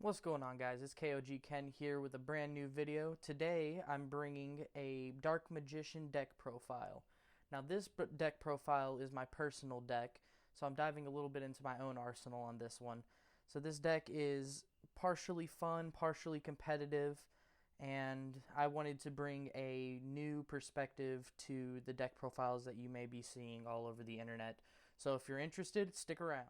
What's going on, guys? It's KOG Ken here with a brand new video. Today I'm bringing a Dark Magician deck profile. Now this deck profile is my personal deck, so I'm diving a little bit into my own arsenal on this one. So this deck is partially fun, partially competitive, and I wanted to bring a new perspective to the deck profiles that you may be seeing all over the internet. So if you're interested, stick around.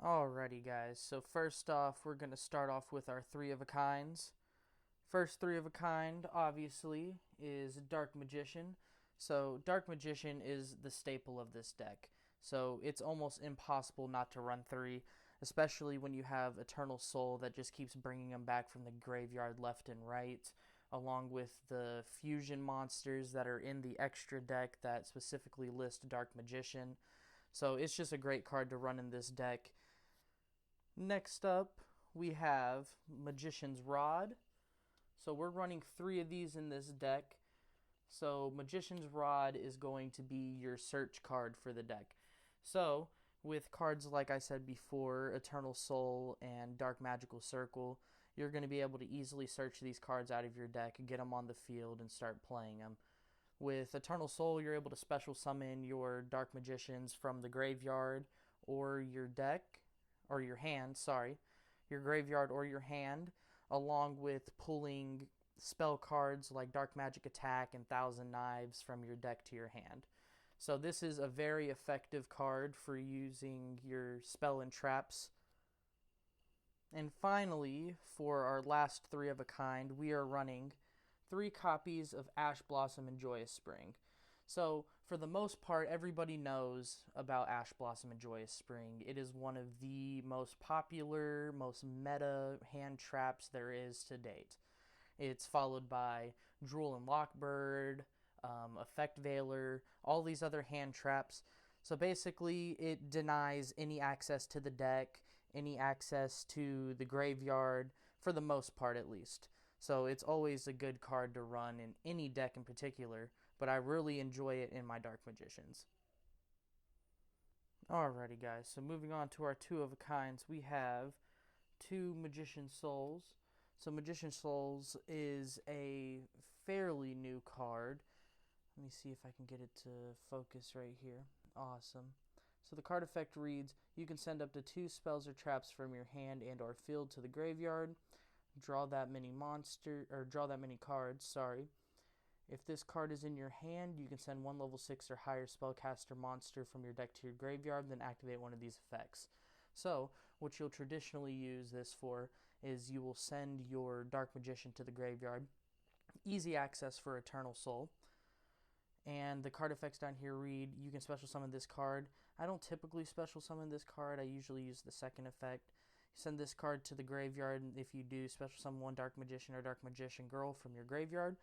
Alrighty, guys, so first off, we're going to start off with our three of a kinds. First three of a kind, obviously, is Dark Magician. So Dark Magician is the staple of this deck. So it's almost impossible not to run three, especially when you have Eternal Soul that just keeps bringing them back from the graveyard left and right, along with the fusion monsters that are in the extra deck that specifically list Dark Magician. So it's just a great card to run in this deck. Next up, we have Magician's Rod. So we're running three of these in this deck. So Magician's Rod is going to be your search card for the deck. So with cards like I said before, Eternal Soul and Dark Magical Circle, you're going to be able to easily search these cards out of your deck, get them on the field, and start playing them. With Eternal Soul, you're able to special summon your Dark Magicians from the graveyard or your deck, or your hand, sorry, your graveyard or your hand, along with pulling spell cards like Dark Magic Attack and Thousand Knives from your deck to your hand. So this is a very effective card for using your spell and traps. And finally, for our last three of a kind, we are running 3 copies of Ash Blossom and Joyous Spring. So, for the most part, everybody knows about Ash Blossom and Joyous Spring. It is one of the most popular, most meta hand traps there is to date. It's followed by Drool and Lockbird, Effect Veiler, all these other hand traps. So basically, it denies any access to the deck, any access to the graveyard, for the most part at least. So it's always a good card to run in any deck in particular, but I really enjoy it in my Dark Magicians. Alrighty, guys, so moving on to our two of a kinds, we have 2 Magician Souls. So Magician Souls is a fairly new card. Let me see if I can get it to focus right here. Awesome. So the card effect reads, you can send up to 2 spells or traps from your hand and or field to the graveyard. Draw that many cards, sorry. If this card is in your hand, you can send 1 level 6 or higher Spellcaster monster from your deck to your graveyard, then activate one of these effects. So, what you'll traditionally use this for is you will send your Dark Magician to the graveyard. Easy access for Eternal Soul. And the card effects down here read, you can special summon this card. I don't typically special summon this card, I usually use the second effect. Send this card to the graveyard, and if you do, special summon 1 Dark Magician or Dark Magician Girl from your graveyard.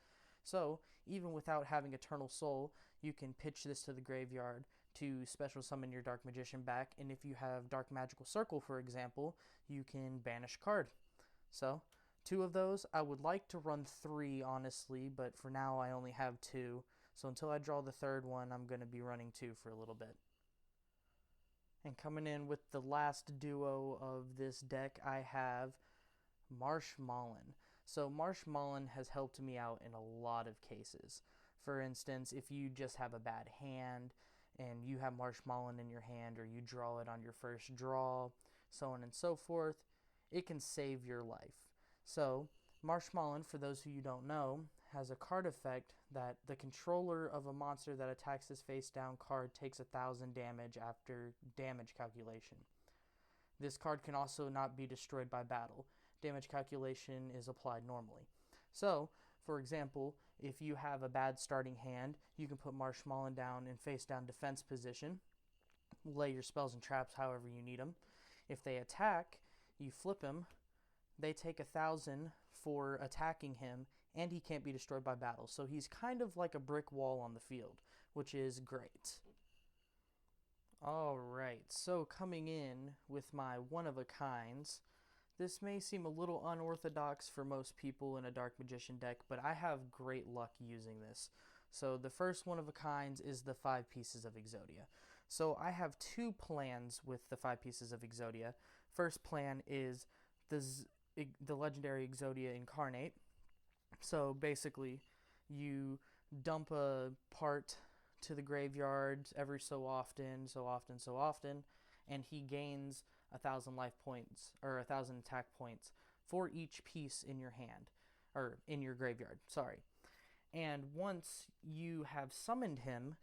So, even without having Eternal Soul, you can pitch this to the graveyard to special summon your Dark Magician back, and if you have Dark Magical Circle, for example, you can banish a card. So, 2 of those. I would like to run 3, honestly, but for now I only have 2. So until I draw the third one, I'm going to be running 2 for a little bit. And coming in with the last duo of this deck, I have Marshmallon. So Marshmallon has helped me out in a lot of cases. For instance, if you just have a bad hand and you have Marshmallon in your hand, or you draw it on your first draw, so on and so forth, it can save your life. So Marshmallon, for those who you don't know, has a card effect that the controller of a monster that attacks this face down card takes 1,000 damage after damage calculation. This card can also not be destroyed by battle. Damage calculation is applied normally. So, for example, if you have a bad starting hand, you can put Marshmallon down in face down defense position, lay your spells and traps however you need them. If they attack, you flip him. They take 1,000 for attacking him, and he can't be destroyed by battle. So he's kind of like a brick wall on the field, which is great. Alright, so coming in with my one-of-a-kinds, this may seem a little unorthodox for most people in a Dark Magician deck, but I have great luck using this. So the first one of a kinds is the 5 pieces of Exodia. So I have 2 plans with the 5 pieces of Exodia. First plan is the legendary Exodia Incarnate. So basically, you dump a part to the graveyard every so often, and he gains 1,000 life points or 1,000 attack points for each piece in your hand, or in your graveyard. Sorry. And once you have summoned him,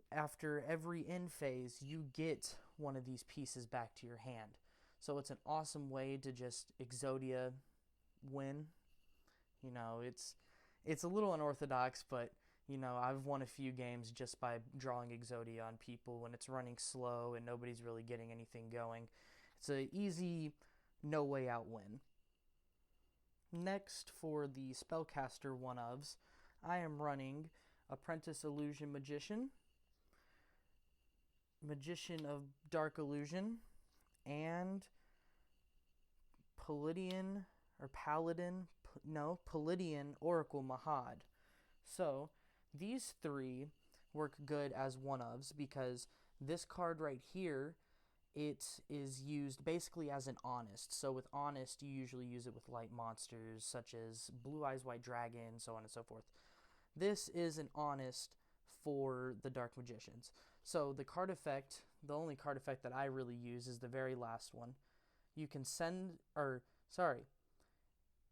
after every end phase, you get one of these pieces back to your hand. So it's an awesome way to just Exodia win. You know, it's a little unorthodox, but you know, I've won a few games just by drawing Exodia on people when it's running slow and nobody's really getting anything going. It's an easy, no way out win. Next, for the Spellcaster one-ofs, I am running Apprentice Illusion Magician, Magician of Dark Illusion, and Palladian Oracle Mahad. So these 3 work good as one-ofs because this card right here, it is used basically as an honest. So with honest, you usually use it with light monsters such as Blue Eyes White Dragon, so on and so forth. This is an honest for the Dark Magicians. So the card effect, the only card effect that I really use is the very last one. You can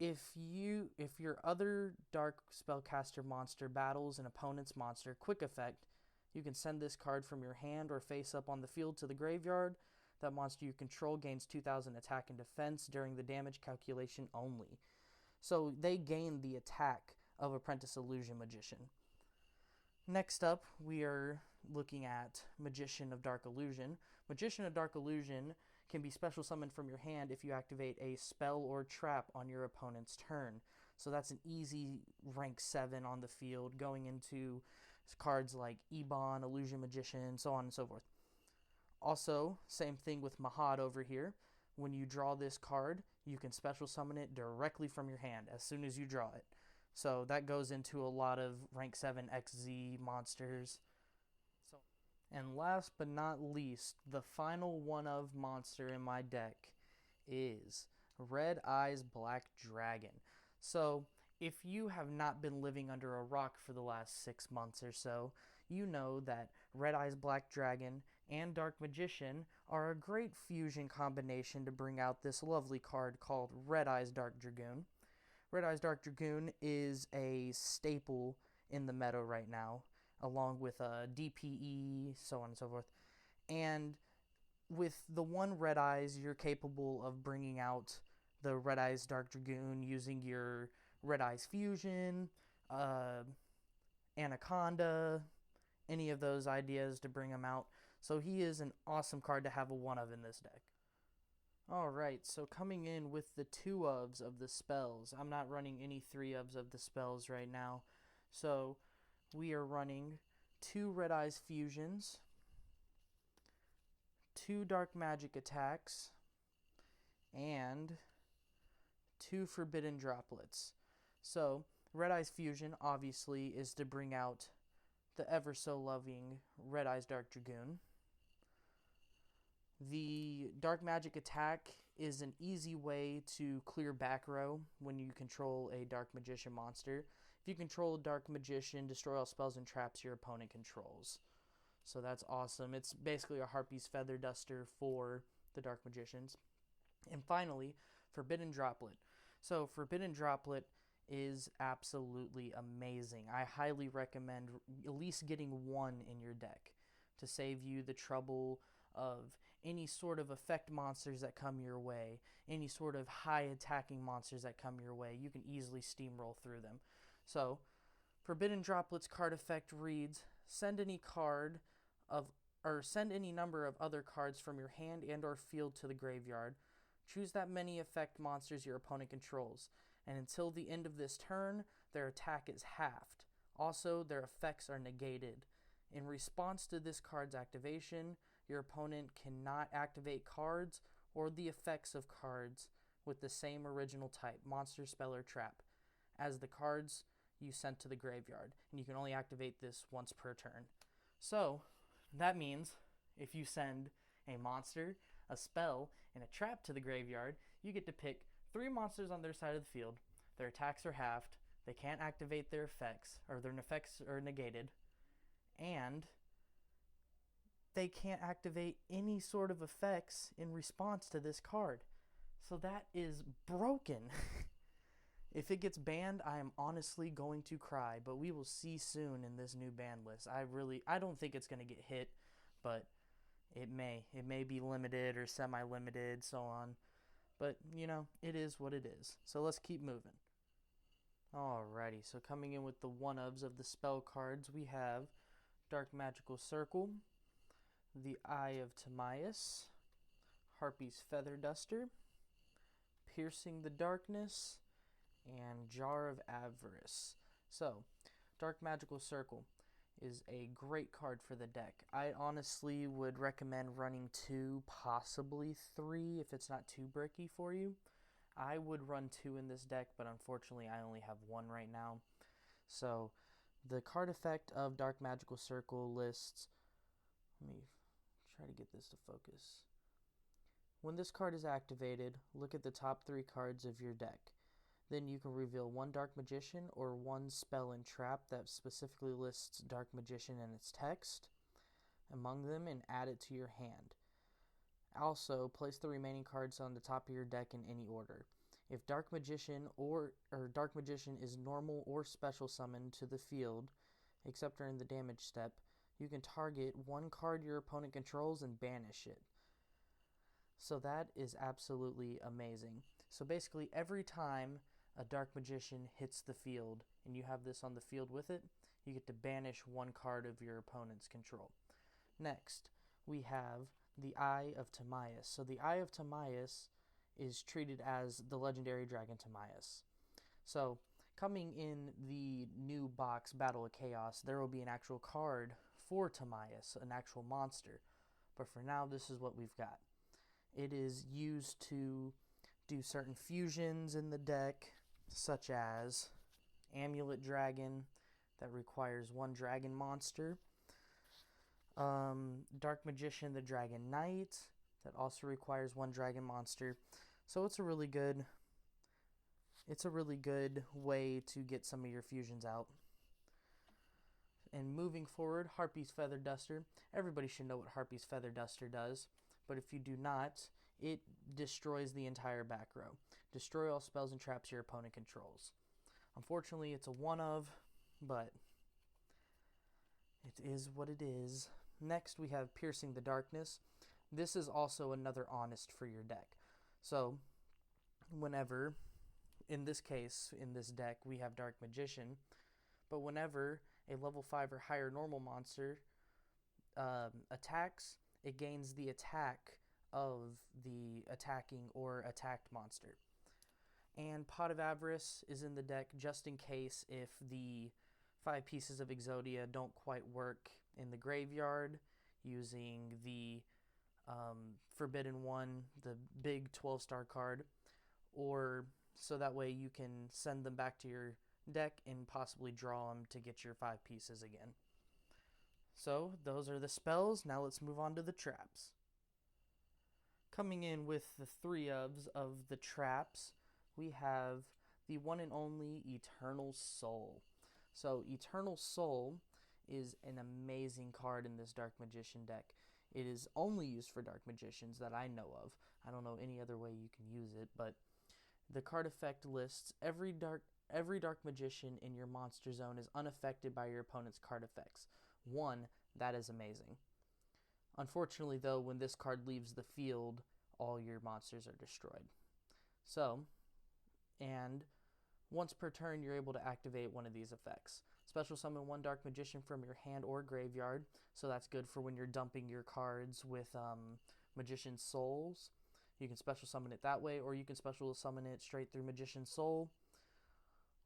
if your other Dark Spellcaster monster battles an opponent's monster, quick effect, you can send this card from your hand or face up on the field to the graveyard. That monster you control gains 2,000 attack and defense during the damage calculation only. So they gain the attack of Apprentice Illusion Magician. Next up, we are looking at Magician of Dark Illusion. Magician of Dark Illusion can be special summoned from your hand if you activate a spell or trap on your opponent's turn. So that's an easy rank 7 on the field, going into cards like Ebon, Illusion Magician, so on and so forth. Also, same thing with Mahad over here. When you draw this card, you can special summon it directly from your hand as soon as you draw it. So that goes into a lot of rank 7 XZ monsters. And last but not least, the final one-of monster in my deck is Red Eyes Black Dragon. So if you have not been living under a rock for the last 6 months or so, you know that Red Eyes Black Dragon and Dark Magician are a great fusion combination to bring out this lovely card called Red Eyes Dark Dragoon. Red Eyes Dark Dragoon is a staple in the meta right now, along with DPE, so on and so forth. And with the one Red Eyes, you're capable of bringing out the Red Eyes Dark Dragoon using your Red Eyes Fusion, Anaconda, any of those ideas to bring him out. So he is an awesome card to have a one-of in this deck. Alright, so coming in with the 2-ofs of the spells. I'm not running any 3-ofs of the spells right now. So we are running 2 Red Eyes Fusions, 2 Dark Magic Attacks, and 2 Forbidden Droplets. So Red Eyes Fusion obviously is to bring out the ever so loving Red Eyes Dark Dragoon. The Dark Magic Attack is an easy way to clear back row when you control a Dark Magician monster. If you control a Dark Magician, destroy all spells and traps your opponent controls. So that's awesome. It's basically a Harpy's Feather Duster for the Dark Magicians. And finally, Forbidden Droplet. So Forbidden Droplet is absolutely amazing. I highly recommend at least getting 1 in your deck to save you the trouble of any sort of effect monsters that come your way, any sort of high attacking monsters that come your way. You can easily steamroll through them. So Forbidden Droplet's card effect reads, send any number of other cards from your hand and or field to the graveyard. Choose that many effect monsters your opponent controls, and until the end of this turn, their attack is halved. Also, their effects are negated. In response to this card's activation, your opponent cannot activate cards or the effects of cards with the same original type, monster, spell, or trap, as the cards you sent to the graveyard, and you can only activate this once per turn. So that means if you send a monster, a spell, and a trap to the graveyard, you get to pick 3 monsters on their side of the field. Their attacks are halved, they can't activate their effects, or their effects are negated, and they can't activate any sort of effects in response to this card. So that is broken. If it gets banned, I am honestly going to cry, but we will see soon in this new ban list. I don't think it's going to get hit, but it may be limited or semi-limited, so on. But, you know, it is what it is. So let's keep moving. Alrighty, so coming in with the one-ofs of the spell cards, we have Dark Magical Circle, the Eye of Tamiya, Harpy's Feather Duster, Piercing the Darkness, and Jar of Avarice. So, Dark Magical Circle is a great card for the deck. I honestly would recommend running 2, possibly 3, if it's not too bricky for you. I would run 2 in this deck, but unfortunately I only have 1 right now. So, the card effect of Dark Magical Circle lists... Let me try to get this to focus. When this card is activated, look at the top 3 cards of your deck. Then you can reveal 1 Dark Magician or 1 spell and trap that specifically lists Dark Magician in its text among them and add it to your hand. Also, place the remaining cards on the top of your deck in any order. If Dark Magician or Dark Magician is normal or special summoned to the field, except during the damage step, you can target 1 card your opponent controls and banish it. So that is absolutely amazing. So basically every time a Dark Magician hits the field and you have this on the field with it, you get to banish 1 card of your opponent's control. Next, we have the Eye of Tamiya. So the Eye of Tamiya is treated as the legendary dragon Tamiya. So coming in the new box Battle of Chaos, there will be an actual card for Tamiya, an actual monster. But for now, this is what we've got. It is used to do certain fusions in the deck, such as Amulet Dragon, that requires 1 dragon monster. Dark Magician, the Dragon Knight, that also requires 1 dragon monster. So it's a really good way to get some of your fusions out. And moving forward, Harpy's Feather Duster. Everybody should know what Harpy's Feather Duster does, but if you do not, it destroys the entire back row. Destroy all spells and traps your opponent controls. Unfortunately, it's a one-of, but it is what it is. Next, we have Piercing the Darkness. This is also another honest for your deck. So, whenever, in this case, in this deck, we have Dark Magician, but whenever a level 5 or higher normal monster attacks, it gains the attack of the attacking or attacked monster. And Pot of Avarice is in the deck just in case if the 5 pieces of Exodia don't quite work in the graveyard, using the Forbidden One, the big 12-star card, or so that way you can send them back to your deck and possibly draw them to get your 5 pieces again. So those are the spells. Now let's move on to the traps. Coming in with the 3-ofs of the traps, we have the one and only Eternal Soul. So Eternal Soul is an amazing card in this Dark Magician deck. It is only used for Dark Magicians that I know of. I don't know any other way you can use it, but the card effect lists every Dark Magician in your monster zone is unaffected by your opponent's card effects. 1, that is amazing. Unfortunately, though, when this card leaves the field, all your monsters are destroyed. So, and once per turn, you're able to activate one of these effects. Special summon 1 Dark Magician from your hand or graveyard, so that's good for when you're dumping your cards with Magician's Souls. You can special summon it that way, or you can special summon it straight through Magician's Soul.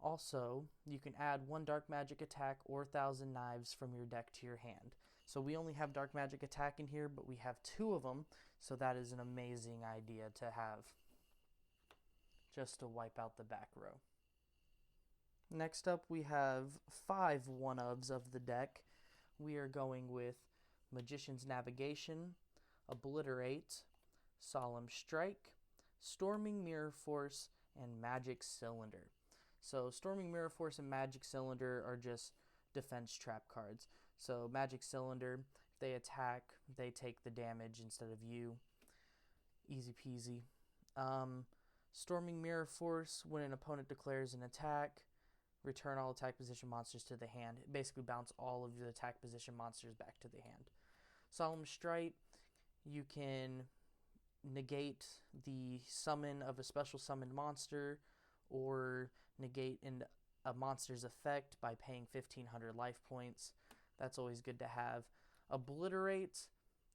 Also, you can add 1 Dark Magic Attack or 1,000 Knives from your deck to your hand. So we only have Dark Magic Attack in here, but we have 2 of them, so that is an amazing idea to have, just to wipe out the back row. Next up, we have 5 one-ofs of the deck. We are going with Magician's Navigation, Obliterate, Solemn Strike, Storming Mirror Force, and Magic Cylinder. So Storming Mirror Force and Magic Cylinder are just defense trap cards. So Magic Cylinder, if they attack, they take the damage instead of you. Easy peasy. Storming Mirror Force, when an opponent declares an attack, return all attack position monsters to the hand. Basically bounce all of the attack position monsters back to the hand. Solemn Strike, you can negate the summon of a special summoned monster or negate a monster's effect by paying 1,500 life points. That's always good to have. Obliterate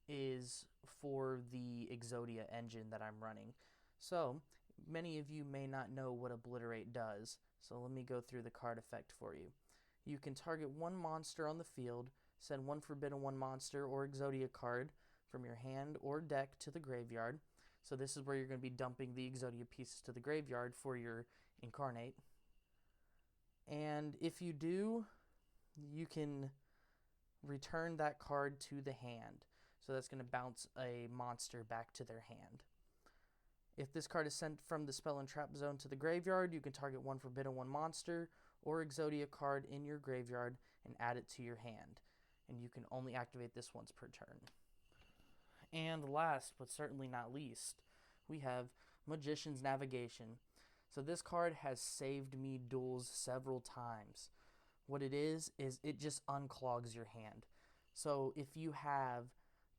is for the Exodia engine that I'm running. So, many of you may not know what Obliterate does, so let me go through the card effect for you. You can target one monster on the field, send one Forbidden One monster or Exodia card from your hand or deck to the graveyard. So this is where you're going to be dumping the Exodia pieces to the graveyard for your Incarnate. And if you do, you can return that card to the hand. So that's going to bounce a monster back to their hand. If this card is sent from the spell and trap zone to the graveyard, you can target one Forbidden One monster or Exodia card in your graveyard and add it to your hand. And you can only activate this once per turn. And last, but certainly not least, we have Magician's Navigation. So this card has saved me duels several times. What it is it just unclogs your hand. So if you have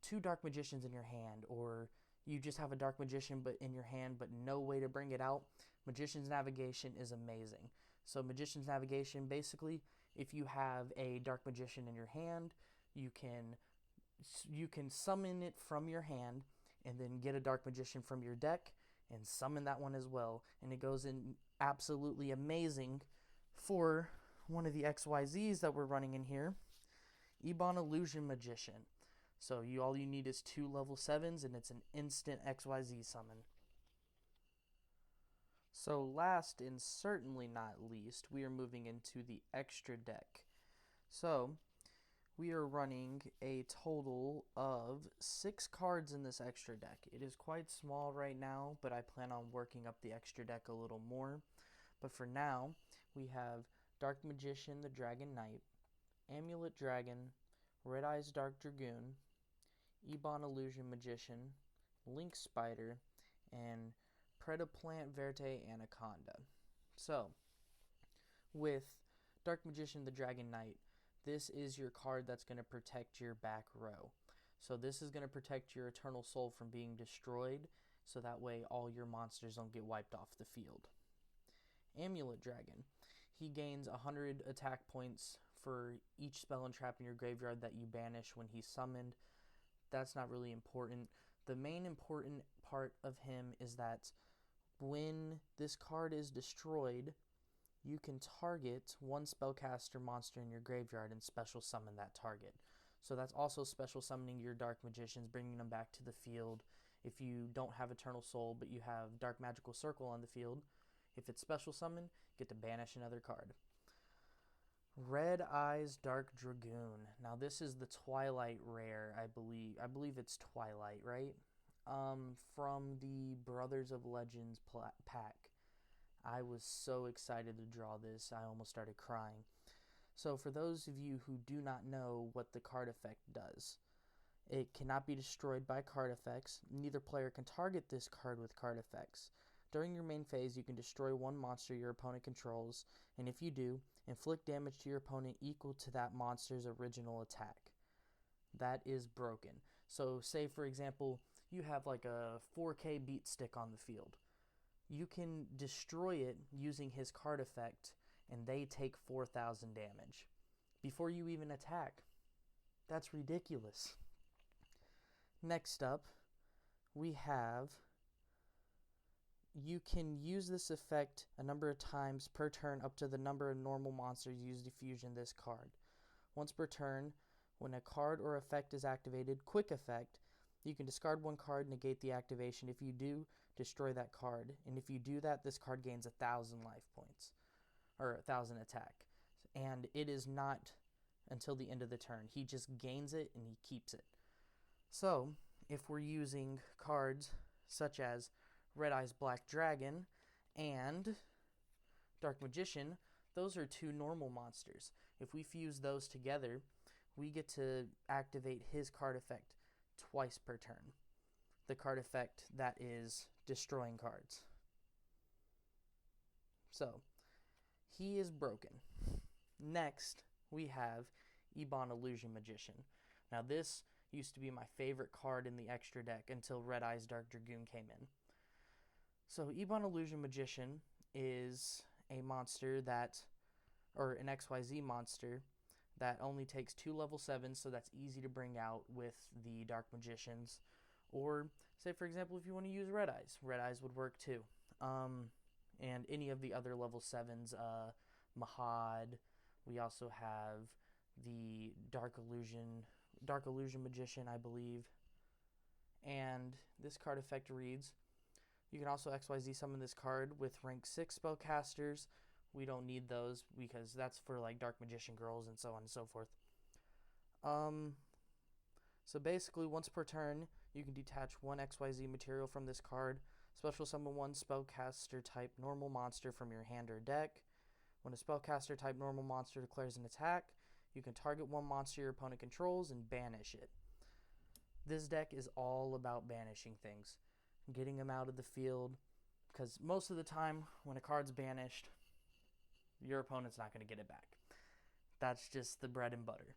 2 Dark Magicians in your hand, or you just have a Dark Magician but in your hand but no way to bring it out, Magician's Navigation is amazing. So Magician's Navigation, basically, if you have a Dark Magician in your hand, you can summon it from your hand and then get a Dark Magician from your deck and summon that one as well. And it goes in absolutely amazing for one of the XYZs that we're running in here, Ebon Illusion Magician. So all you need is 2 level 7s and it's an instant XYZ summon. So last and certainly not least, we are moving into the extra deck. So we are running a total of 6 cards in this extra deck. It is quite small right now, but I plan on working up the extra deck a little more. But for now, we have Dark Magician, the Dragon Knight, Amulet Dragon, Red Eyes Dark Dragoon, Ebon Illusion Magician, Link Spider, and Predaplant Verte Anaconda. So, with Dark Magician, the Dragon Knight, this is your card that's going to protect your back row. So this is going to protect your Eternal Soul from being destroyed, so that way all your monsters don't get wiped off the field. Amulet Dragon. He gains 100 attack points for each spell and trap in your graveyard that you banish when he's summoned. That's not really important. The main important part of him is that when this card is destroyed, you can target one Spellcaster monster in your graveyard and special summon that target. So that's also special summoning your Dark Magicians, bringing them back to the field. If you don't have Eternal Soul, but you have Dark Magical Circle on the field, if it's special summon, you get to banish another card. Red Eyes Dark Dragoon. Now this is the Twilight rare, I believe. I believe it's Twilight, right? From the Brothers of Legends pack. I was so excited to draw this, I almost started crying. So for those of you who do not know what the card effect does, it cannot be destroyed by card effects. Neither player can target this card with card effects. During your main phase, you can destroy one monster your opponent controls, and if you do, inflict damage to your opponent equal to that monster's original attack. That is broken. So say, for example, you have like a 4K beat stick on the field. You can destroy it using his card effect, and they take 4,000 damage before you even attack. That's ridiculous. Next up, we have, you can use this effect a number of times per turn up to the number of normal monsters used to fusion this card. Once per turn, when a card or effect is activated, quick effect, you can discard one card, negate the activation. If you do, destroy that card. And if you do that, this card gains 1,000 life points. or 1,000 attack. And it is not until the end of the turn. He just gains it and he keeps it. So, if we're using cards such as Red Eyes Black Dragon and Dark Magician, those are 2 normal monsters. If we fuse those together, we get to activate his card effect twice per turn. The card effect that is destroying cards. So, he is broken. Next, we have Ebon Illusion Magician. Now, this used to be my favorite card in the extra deck until Red Eyes Dark Dragoon came in. So, Ebon Illusion Magician is a monster that, or an XYZ monster, that only takes 2 level 7s, so that's easy to bring out with the Dark Magicians. Or, say for example, if you want to use Red Eyes would work too. And any of the other level 7s, Mahad. We also have the Dark Illusion Magician, I believe. And this card effect reads, you can also XYZ summon this card with rank 6 spellcasters. We don't need those because that's for like Dark Magician girls and so on and so forth. So basically, once per turn, you can detach 1 XYZ material from this card, special summon 1 spellcaster type normal monster from your hand or deck. When a spellcaster type normal monster declares an attack, you can target 1 monster your opponent controls and banish it. This deck is all about banishing things, getting them out of the field, because most of the time when a card's banished, your opponent's not going to get it back. That's just the bread and butter.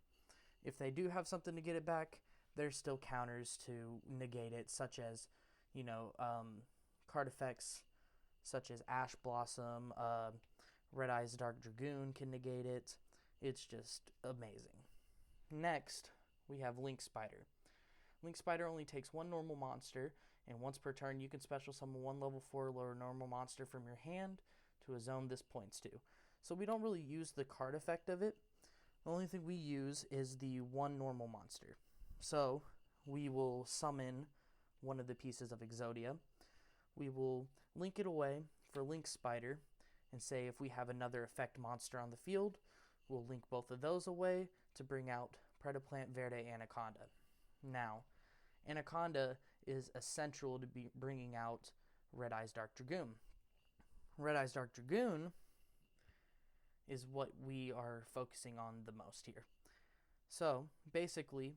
If they do have something to get it back, there's still counters to negate it, such as, card effects such as Ash Blossom, Red Eyes Dark Dragoon can negate it. It's just amazing. Next, we have Link Spider. Link Spider only takes 1 normal monster, and once per turn you can special summon 1 level 4 lower normal monster from your hand to a zone this points to. So we don't really use the card effect of it. The only thing we use is the 1 normal monster. So we will summon one of the pieces of Exodia. We will link it away for Link Spider, and say if we have another effect monster on the field, we'll link both of those away to bring out Predaplant Verde Anaconda. Now, Anaconda is essential to be bringing out Red Eyes Dark Dragoon. Red Eyes Dark Dragoon is what we are focusing on the most here. So, basically,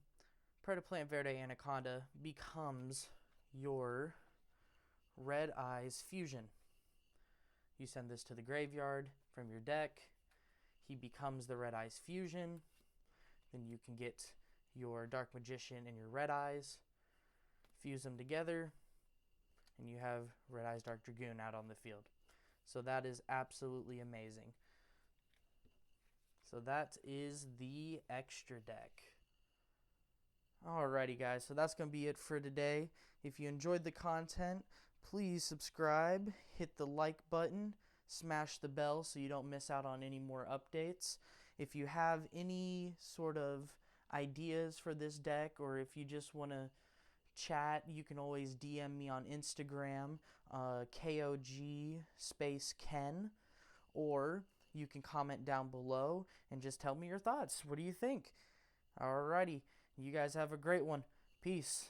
Predaplant Verde Anaconda becomes your Red Eyes Fusion. You send this to the graveyard from your deck. He becomes the Red Eyes Fusion. Then you can get your Dark Magician and your Red Eyes, fuse them together, and you have Red Eyes Dark Dragoon out on the field. So that is absolutely amazing. So that is the extra deck. Alrighty guys, so that's going to be it for today. If you enjoyed the content, please subscribe, hit the like button, smash the bell so you don't miss out on any more updates. If you have any sort of ideas for this deck, or if you just want to chat, you can always DM me on Instagram, KOG space Ken, or you can comment down below and just tell me your thoughts. What do you think? Alrighty, you guys have a great one. Peace.